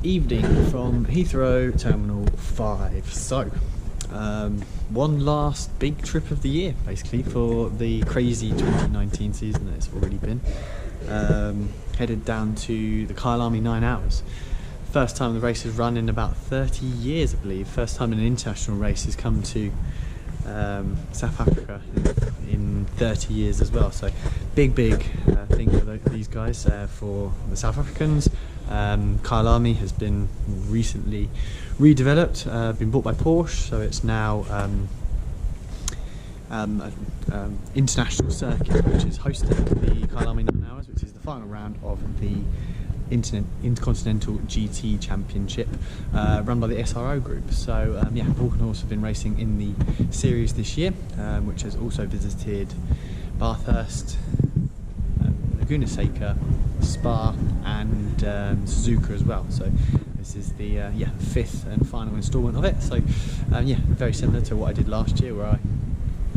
evening from Heathrow Terminal 5. So, one last big trip of the year, basically, for the crazy 2019 season that it's already been. Headed down to the Kyalami 9 Hours. First time the race has run in about 30 years, I believe. First time an international race has come to South Africa in 30 years as well. So big thing for these guys. For the South Africans, Kyalami has been recently redeveloped, been bought by Porsche, so it's now international circuit, which is hosting the Kyalami 9 Hours, which is the final round of the Intercontinental GT Championship, run by the SRO group. So yeah, Walkenhorst have been racing in the series this year, which has also visited Bathurst, Laguna Seca, Spa and Suzuka as well. So this is the fifth and final instalment of it. So yeah, very similar to what I did last year, where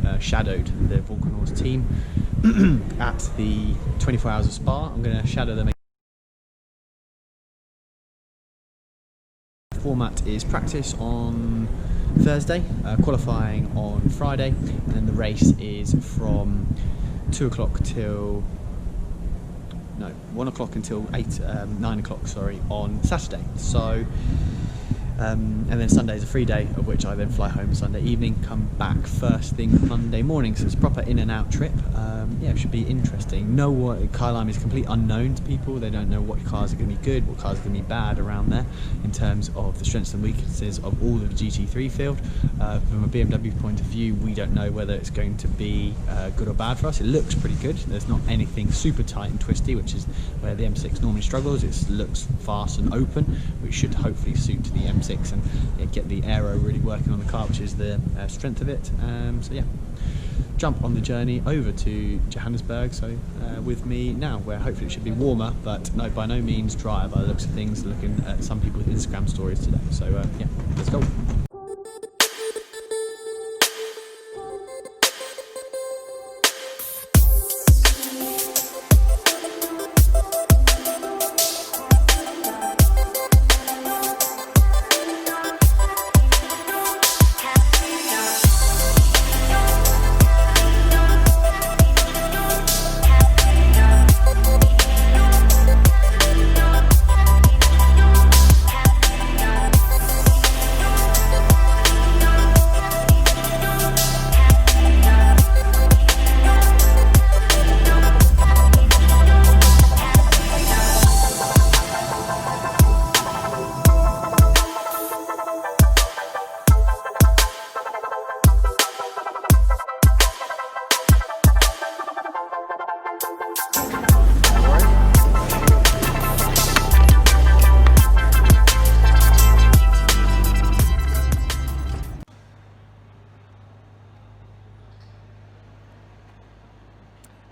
I shadowed the Walkenhorst team at the 24 Hours of Spa. I'm going to shadow them. Format is practice on Thursday, qualifying on Friday, and then the race is from 1 o'clock until 9 o'clock, sorry, on Saturday. So and then Sunday is a free day, of which I then fly home Sunday evening, come back first thing Monday morning. So it's a proper in and out trip. Yeah, it should be interesting. Kyalami is completely unknown to people. They don't know what cars are going to be good, what cars are going to be bad around there, in terms of the strengths and weaknesses of all of the GT3 field. From a BMW point of view, we don't know whether it's going to be good or bad for us. It looks pretty good. There's not anything super tight and twisty, which is where the M6 normally struggles. It looks fast and open, which should hopefully suit the M6 and get the aero really working on the car, which is the strength of it. So yeah, jump on the journey over to Johannesburg. So with me now, where hopefully it should be warmer, but no, by no means dry by the looks of things, looking at some people's Instagram stories today. So yeah, let's go.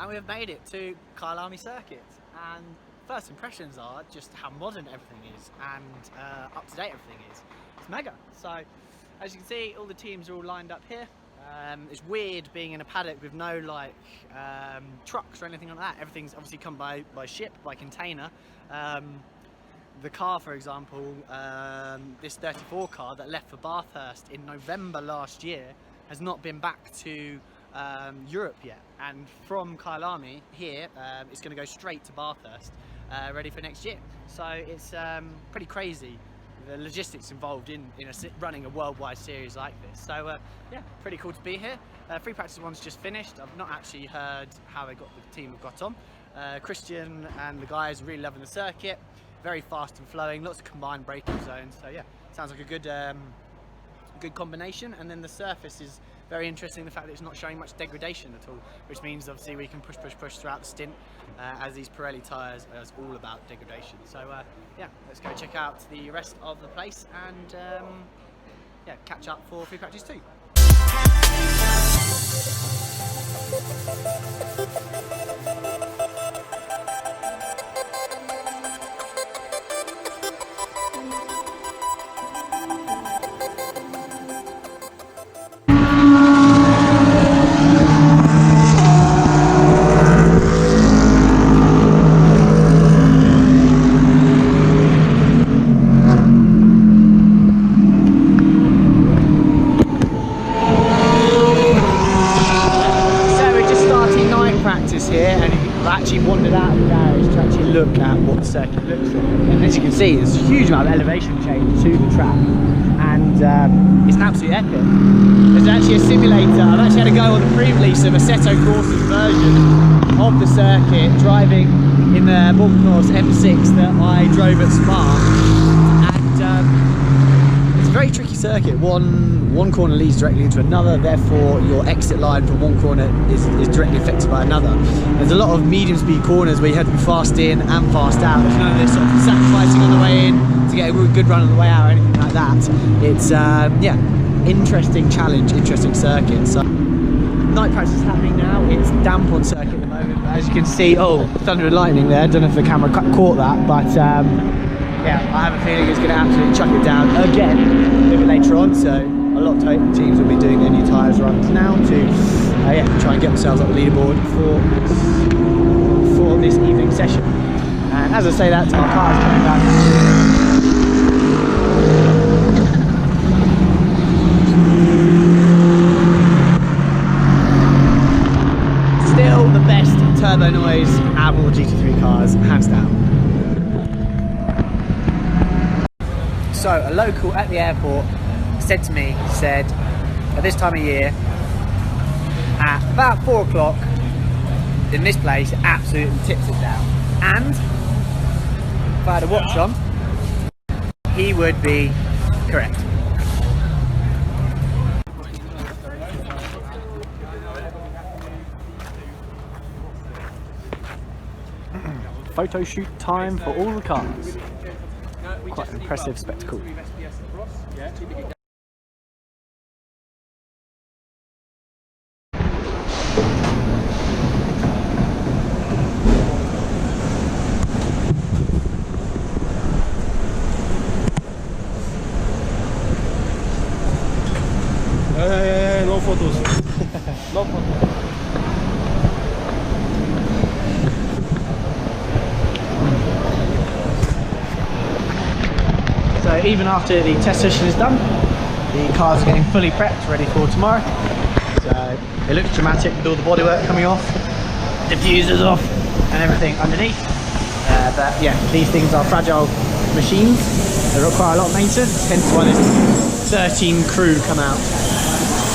And we have made it to Kyalami Circuit, and first impressions are just how modern everything is and up to date everything is. It's mega. So as you can see, all the teams are all lined up here. It's weird being in a paddock with no like trucks or anything like that. Everything's obviously come by ship, by container. The car, for example, this 34 car that left for Bathurst in November last year has not been back to Europe yet, and from Kyalami here it's going to go straight to Bathurst, ready for next year. So it's pretty crazy, the logistics involved in running a worldwide series like this. So yeah, pretty cool to be here. Free practice one's just finished. I've not actually heard how the team have got on. Christian and the guys are really loving the circuit, very fast and flowing, lots of combined braking zones. So yeah, sounds like a good combination. And then the surface is very interesting, the fact that it's not showing much degradation at all, which means obviously we can push throughout the stint, as these Pirelli tyres are all about degradation. So yeah, let's go check out the rest of the place and yeah, catch up for free practice 2. huge amount of elevation change to the track, and it's an absolute epic. There's actually a simulator. I've actually had a go on the pre-release of Assetto Corsa's version of the circuit, driving in the Walkenhorst M6 that I drove at Spa, and it's a very tricky circuit. One corner leads directly into another, therefore your exit line from one corner is directly affected by another. There's a lot of medium speed corners where you have to be fast in and fast out. There's none of this sort of sacrificing on the way in to get a good run on the way out or anything like that. It's yeah, interesting challenge, interesting circuit. So night practice is happening now. It's damp on circuit at the moment, but as you can see, oh, thunder and lightning there. I don't know if the camera caught that, but yeah, I have a feeling it's going to absolutely chuck it down again a little bit later on. So a lot of teams will be doing their new tyres runs now to yeah, try and get themselves up the leaderboard for this evening session. And as I say that, our car is coming back. Still the best turbo noise out of all GT3 cars, hands down. So a local at the airport said to me, said at this time of year, at about 4 o'clock in this place, it absolutely tips it down. And if I had a watch on, he would be correct. Photo shoot time for all the cars. Quite an impressive spectacle. No photos. No photos. So even after the test session is done, the cars are getting fully prepped, ready for tomorrow. So it looks dramatic with all the bodywork coming off, diffusers off, and everything underneath. But yeah, these things are fragile machines. They require a lot of maintenance, hence why there's 13 crew come out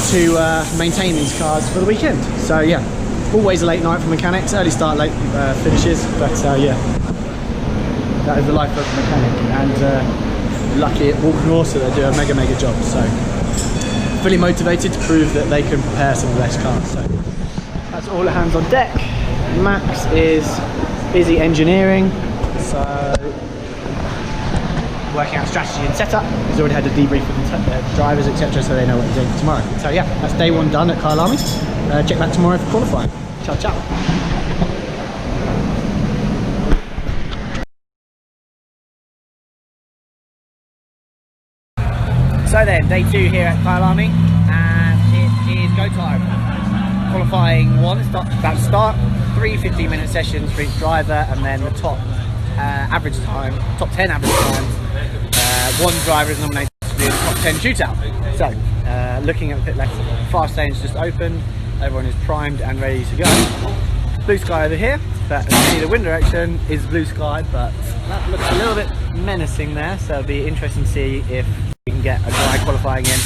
to maintain these cars for the weekend. So yeah, always a late night for mechanics, early start, late finishes, but yeah, that is the life of a mechanic, and lucky at Walkenhorst that they do a mega job. So fully motivated to prove that they can prepare some of the best cars. So that's all hands on deck. Max is busy engineering, so working out strategy and setup. He's already had a debrief with the drivers, etc., so they know what they're doing for tomorrow. So yeah, that's day one done at Kyalami. Check back tomorrow for qualifying. Ciao, ciao. So then, day two here at Kyalami, and it is go time. Qualifying one is about to start. 3 15-minute sessions for each driver, and then the top average time, top 10 average times. One driver is nominated to be in the top 10 shootout. So, looking at the pit left, fast lane's just open. Everyone is primed and ready to go. Blue sky over here, but as you see, the wind direction is blue sky, but that looks a little bit menacing there. So it'll be interesting to see if we can get a dry qualifying in.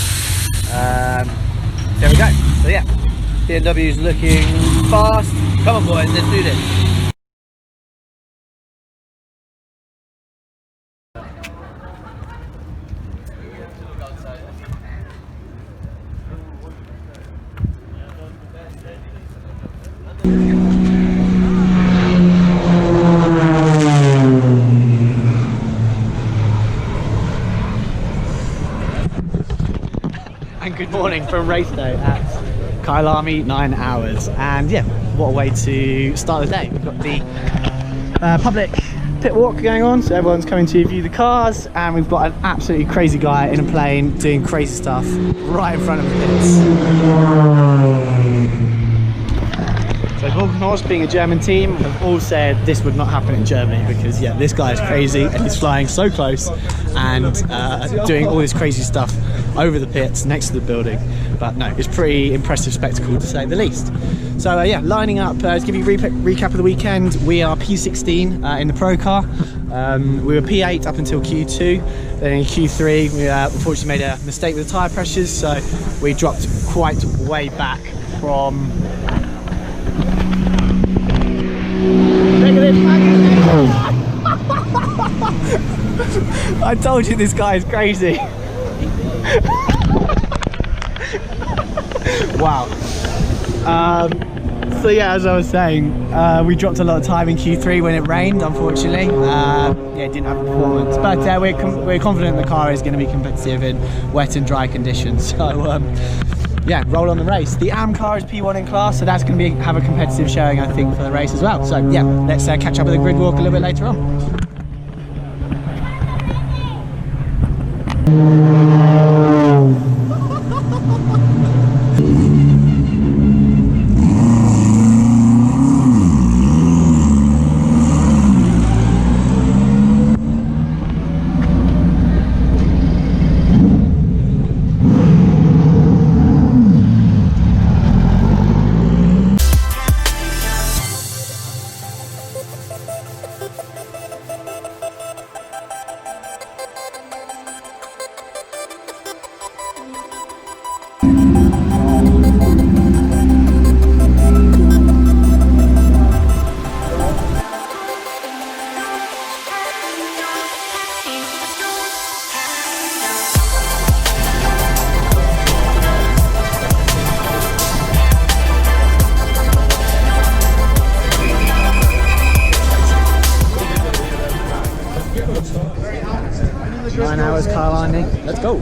There we go. So yeah, BMW is looking fast. Come on boys, let's do this. And good morning from race day at Kyalami, 9 hours, and yeah, what a way to start the day. We've got the public pit walk going on, so everyone's coming to view the cars, and we've got an absolutely crazy guy in a plane doing crazy stuff right in front of the pits. So Walkenhorst, being a German team, have all said this would not happen in Germany because, yeah, this guy is crazy and he's flying so close and doing all this crazy stuff over the pits next to the building. But no, it's pretty impressive spectacle to say the least. So yeah, lining up, to give you a recap of the weekend, we are P16 in the Pro car. We were P8 up until Q2. Then in Q3, we unfortunately made a mistake with the tyre pressures, so we dropped quite way back from... I told you this guy is crazy. Wow. So yeah, as I was saying, we dropped a lot of time in Q3 when it rained, unfortunately. Yeah, it didn't have a performance, but we're confident the car is going to be competitive in wet and dry conditions. So yeah, roll on the race. The AM car is P1 in class, so that's going to have a competitive showing, I think, for the race as well. So yeah, let's catch up with the grid walk a little bit later on. Kyalami, let's go.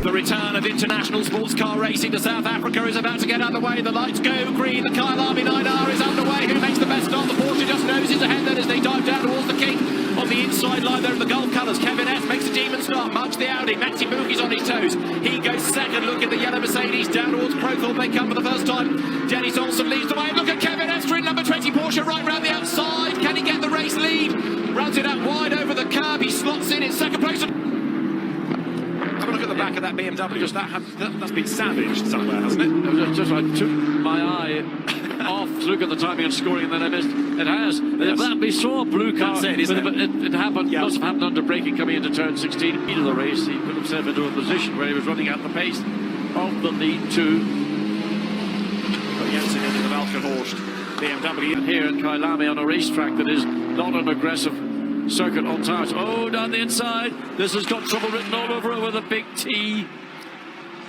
The return of international sports car racing to South Africa is about to get underway. The lights go green. The Kyalami 9R is underway. Who makes the best start? The Porsche just noses ahead then as they dive down towards the king. On the inside line there in the Gulf colours, Kevin F makes a demon start. Much the Audi. Maxi Bookie's on his toes. He goes second. Look at the yellow Mercedes down towards Crowthorpe. They come for the first time. Dennis Olsen leads the way. Look at Kevin F in number 20 Porsche right round the outside. Can he get the race lead? Runs it out wide over the curb. He slots in second place. Have a look at the back of that BMW. Just that's been savaged somewhere, hasn't it? Just I took my eye off to look at the timing and scoring, and then I missed. It has. Yes. We saw a blue car. That's it, isn't it? It happened. Yep. Must have happened under braking coming into turn 16. Of the race, he put himself into a position where he was running at the pace of the lead two. Jensen into the Walkenhorst BMW here in Kyalami on a racetrack that is not an aggressive circuit on tires. Oh, down the inside. This has got trouble written all over it with a big T.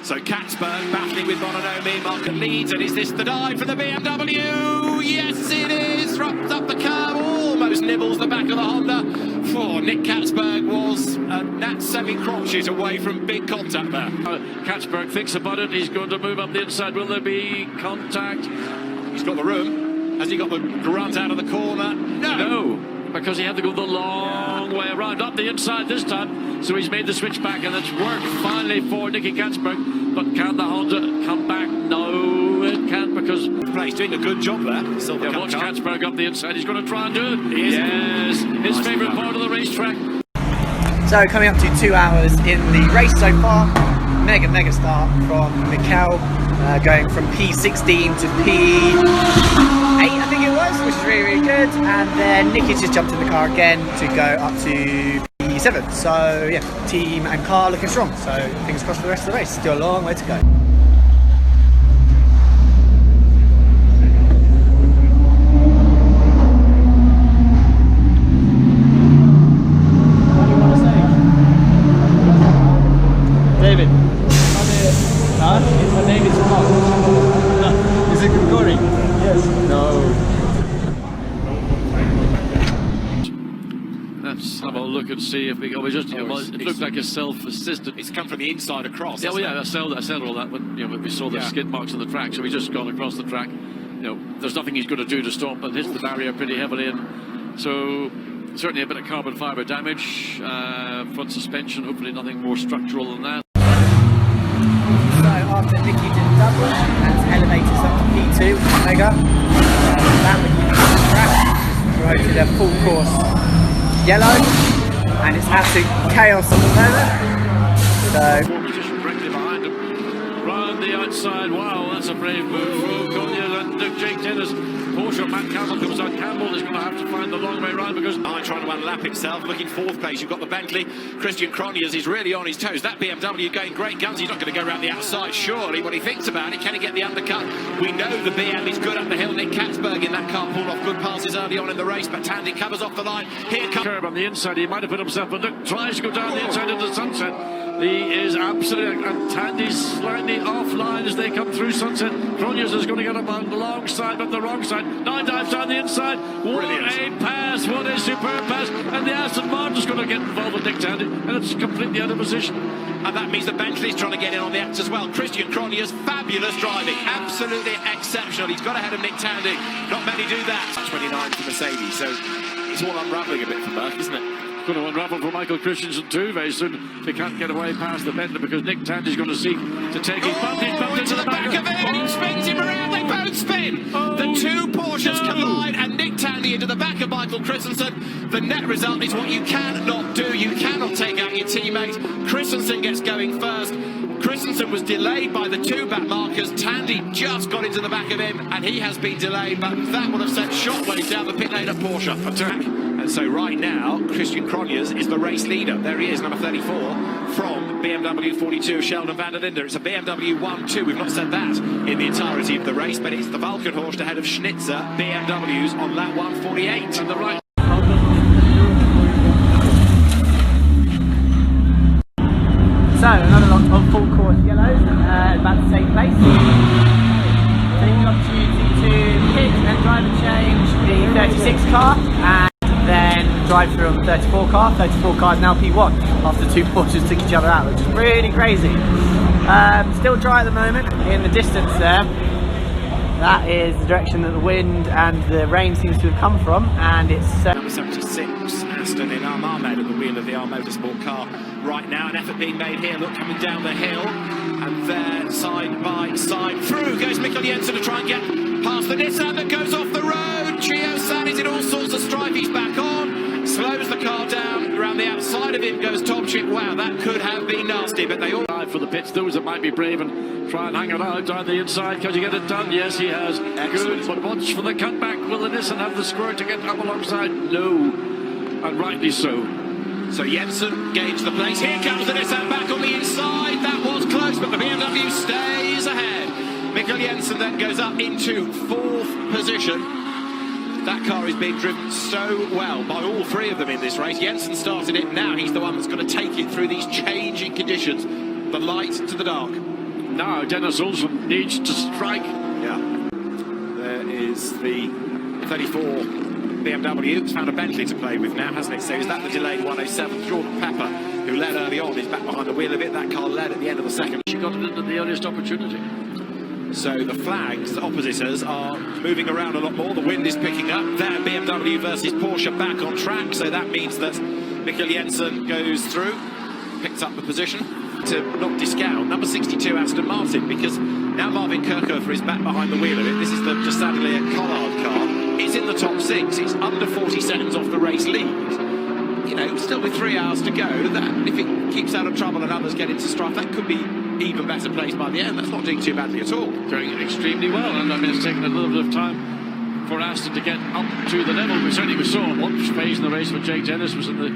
So Katzberg battling with Bononomi. Market leads, and is this the dive for the BMW? Yes, it is. Runs up the curb, almost nibbles the back of the Honda. Oh, Nick Katzberg was a Nat 7 crotches away from big contact there. Katzberg thinks about it. He's going to move up the inside. Will there be contact? He's got the room. Has he got the grunt out of the corner? No. Because he had to go the long way around, up the inside this time. So he's made the switch back, and it's worked finally for Nicky Katzberg. But can the Honda come back? No, it can't, because he's doing a good job there. Yeah, watch Katzberg up the inside. He's going to try and do it. He is. Yes, his favourite part of the racetrack. So coming up to 2 hours in the race so far. Mega start from Mikkel, going from P16 to P8, I think it was, which is really good. And then Nicky's just jumped in the car again to go up to P7. So yeah, team and car looking strong. So fingers crossed for the rest of the race. Still a long way to go. David. My name is Mark. Is it recording? Yes. No. Let's have a look and see if we go. It looked like a self-assisted. It's come from the inside across. Yeah, well, yeah, I said all that when we saw the skid marks on the track. So we just gone across the track. There's nothing he's going to do to stop, but hits the barrier pretty heavily, and so certainly a bit of carbon fibre damage. Front suspension, hopefully nothing more structural than that. So after Nicky did a double and elevated us up to P2, Mega. That would be the track. Promoted a full course yellow, and it's absolute chaos at the moment. So Position directly behind him. Round the outside. Wow, that's a brave move from Collier and Jake Dennis. Porsche, Matt Campbell comes out. Campbell is going to have to find the long way round because Trying to unlap himself, looking fourth place. You've got the Bentley. Christian Cronjes is really on his toes. That BMW going great guns. He's not going to go around the outside, surely. When he thinks about it, can he get the undercut? We know the BM is good up the hill. Nick Katzberg in that car pulled off good passes early on in the race, but Tandy covers off the line. Here comes curb on the inside. He might have put himself, but look, tries to go down the inside into Sunset. He is absolutely, and Tandy's slightly offline as they come through Sunset. Cronjes is going to get up on the long side, but the wrong side. Now dives down the inside. What a pass, what a superb pass. And the Aston Martin's going to get involved with Nick Tandy, and it's completely out of position. And that means the Bentley's trying to get in on the act as well. Christian Cronjes, fabulous driving, absolutely exceptional. He's got ahead of Nick Tandy. Not many do that. 29 for Mercedes, so it's all unravelling a bit for Merck, isn't it? Going to unravel for Michael Christensen too very soon. They can't get away past the Bentley because Nick Tandy's going to seek to take his bumped into the back of it. He spins him around, they both spin. The two Porsches collide and Nick Tandy into the back of Michael Christensen. The net result is what you cannot do. You cannot take out your teammate. Christensen gets going first. Christensen was delayed by the two back markers. Tandy just got into the back of him and he has been delayed, but that would have sent shockwaves down the pit lane at Porsche. And so right now, Christian Cronjes is the race leader. There he is, number 34, from BMW 42, Sheldon van der Linde. It's a BMW 1-2. We've not said that in the entirety of the race, but it's the Walkenhorst ahead of Schnitzer BMWs on lap 148. And the right. So, another lot of full course yellows, about the same place. Taking the opportunity to pit and drive and change the 36 car and then drive through on the 34 car. 34 car is now P1 after two Porsches took each other out, which is really crazy. Still dry at the moment. In the distance there, that is the direction that the wind and the rain seems to have come from, and it's Number 76, Aston in Ahmed at the wheel of the R Motorsport car right now. An effort being made here, look, coming down the hill, and there, side by side, through goes Mikkel Jensen to try and get past the Nissan that goes off the road. Chio San is in all sorts of strife, he's back on, slows the car down, around the outside of him goes Tomczyk. Wow, that could have been nasty, but they all... For the pits, those that might be brave and try and hang it out down the inside. Can you get it done? Yes, he has. Excellent. Good, but watch for the cutback. Will the Nissan have the squirt to get up alongside? No, and rightly so. So Jensen gains the place. Here comes the Nissan back on the inside. That was close, but the BMW stays ahead. Mikkel Jensen then goes up into fourth position. That car is being driven so well by all three of them in this race. Jensen started it, now he's the one that's going to take it through these changing conditions. The light to the dark. Now Dennis Olsen needs to strike. Yeah. There is the 34 BMW. It's found a Bentley to play with now, hasn't it? So is that the delayed 107? Jordan Pepper, who led early on, is back behind the wheel of it. That car led at the end of the second. She got it into the earliest opportunity. So the flags opposite us are moving around a lot more. The wind is picking up. There, BMW versus Porsche back on track. So that means that Mikkel Jensen goes through, picks up the position to not discount number 62 Aston Martin, because now Marvin Kirchhofer is back behind the wheel of it. This is the sadly a Collard car. It's in the top six. It's under 40 seconds off the race lead. You know, still with 3 hours to go, that if it keeps out of trouble and others get into strife, that could be even better placed by the end. That's not doing too badly at all. Doing extremely well, and I mean, it's taken a little bit of time for Aston to get up to the level. We certainly saw one phase in the race when Jake Dennis was in the...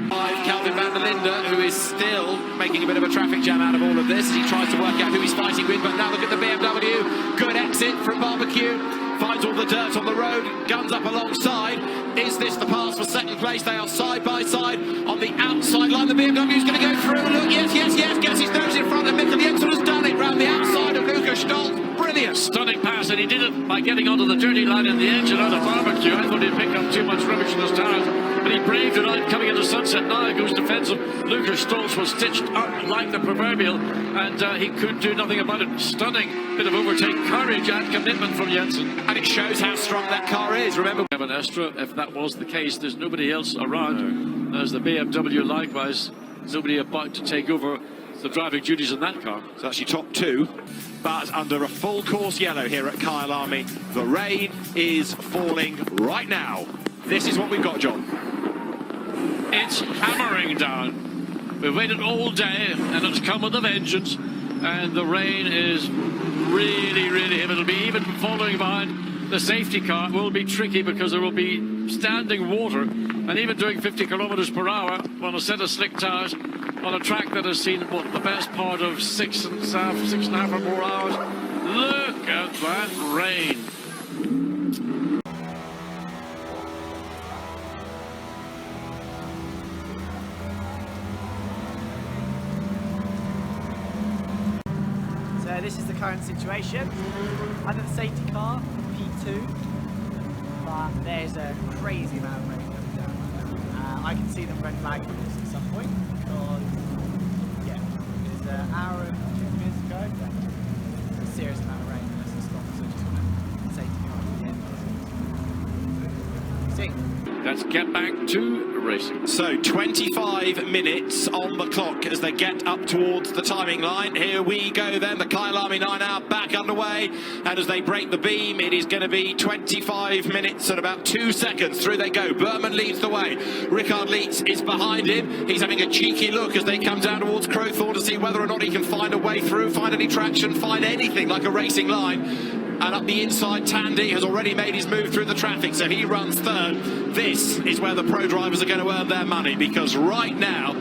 Calvin van der Linde, who is still making a bit of a traffic jam out of all of this as he tries to work out who he's fighting with, but now look at the BMW. Good exit from Barbecue. Finds all the dirt on the road, guns up alongside. Is this the pass for second place? They are side by side on the outside line. The BMW is going to go through. Look, yes, gets his nose in front, and Mikkel Jensen has done it round the outside of Lucas Stoltz. Brilliant. Stunning pass, and he did it by getting onto the dirty line in the engine out of Barbecue. I thought he'd pick up too much rubbish in his tires, but he braved it out coming into Sunset. Now it goes defensive. Lucas Stoltz was stitched up like the proverbial, and he could do nothing about it. Stunning bit of overtake courage and commitment from Jensen. And it shows how strong that car is. Remember, Kevin Estra, if that was the case, there's nobody else around. There's the BMW likewise. Nobody about to take over the driving duties in that car. so that's your top two. but under a full course yellow here at Kyalami. The rain is falling right now. This is what we've got, John. It's hammering down. We've waited all day and it's come with a vengeance, and the rain is really heavy. It'll be even following behind the safety car. It will be tricky because there will be standing water, and even doing 50 kilometers per hour on a set of slick tires on a track that has seen what the best part of six and a half or more hours. Look at that rain. So this is the current situation. I'm at the safety car, P2, but there's a crazy amount of rain coming down right now. I can see them red flagging this at some point because, yeah, there's an hour and 2 minutes ago. There's a serious amount of rain that has to stop, so I just want to safety car again. See. Let's get back to racing. So 25 minutes on the clock as they get up towards the timing line. Here we go then, the Kyalami 9 hour back underway, and as they break the beam, it is going to be 25 minutes and about 2 seconds. Through they go. Berman leads the way. Rickard Leitz is behind him. He's having a cheeky look as they come down towards Crowthorne to see whether or not he can find a way through, find any traction, find anything like a racing line. And up the inside, Tandy has already made his move through the traffic, so he runs third. This is where the pro drivers are going to earn their money, because right now,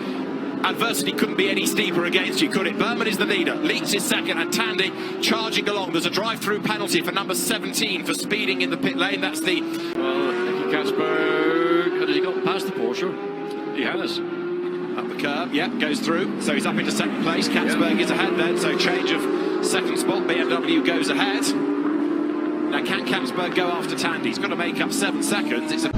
adversity couldn't be any steeper against you, could it? Berman is the leader, Leitz is second, and Tandy charging along. There's a drive-through penalty for number 17 for speeding in the pit lane. That's the... Well, Nicky Katzberg, has he got past the Porsche? He has. Up the curb, yeah, goes through. So he's up into second place. Katzberg is ahead then, so change of second spot. BMW goes ahead. Now, can Katzberg go after Tandy? He's got to make up 7 seconds. It's a...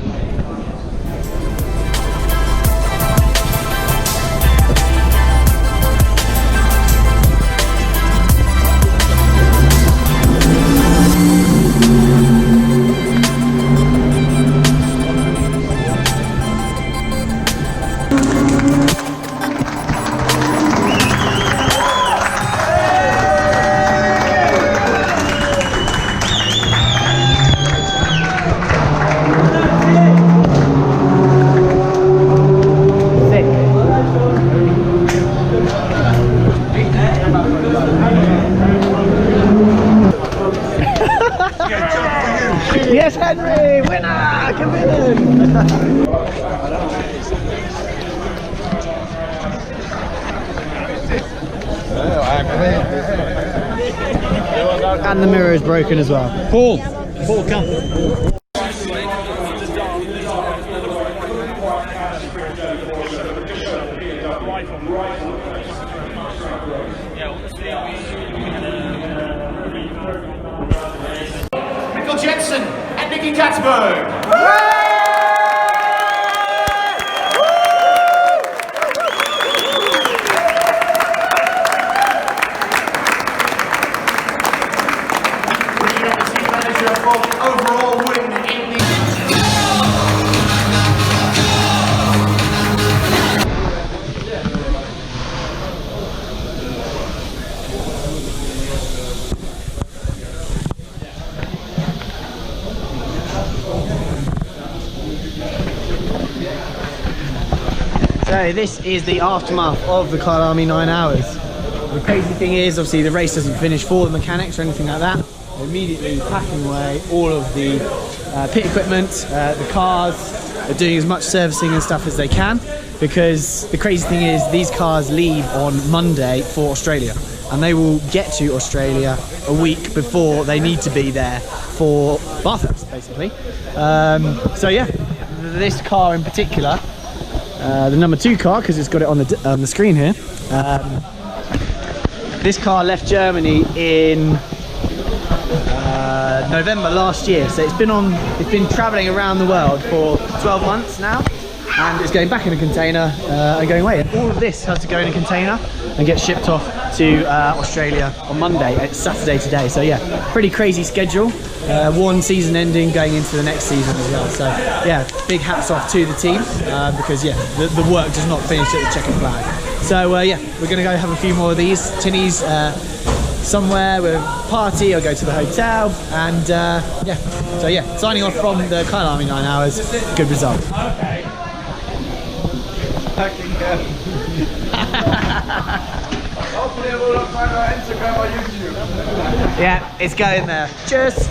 Yes, Henry! Winner! Come And the mirror is broken as well. Paul, come. Jensen and Nicky Katzberg. Bringing up the team manager for overall win in the... So this is the aftermath of the Kyalami 9 hours. The crazy thing is, obviously the race doesn't finish for the mechanics or anything like that. They're immediately packing away all of the pit equipment, the cars. They're doing as much servicing and stuff as they can, because the crazy thing is these cars leave on Monday for Australia, and they will get to Australia a week before they need to be there for Bathurst, basically. So yeah, this car in particular, the number 2 car, because it's got it on the screen here. This car left Germany in November last year, so it's been travelling around the world for 12 months now, and it's going back in a container and going away. And all of this has to go in a container and get shipped off to Australia on Monday. It's Saturday today, so yeah, pretty crazy schedule. One season ending, going into the next season as well. So yeah, big hats off to the team, because yeah, the work does not finish at the checkered flag. So yeah, we're gonna go have a few more of these. Tinny's somewhere, we'll party or go to the hotel, and yeah. So yeah, signing off from the Kyalami 9 hours. Good result. Okay. Hopefully it will find our Instagram or YouTube. Yeah, it's going there. Cheers.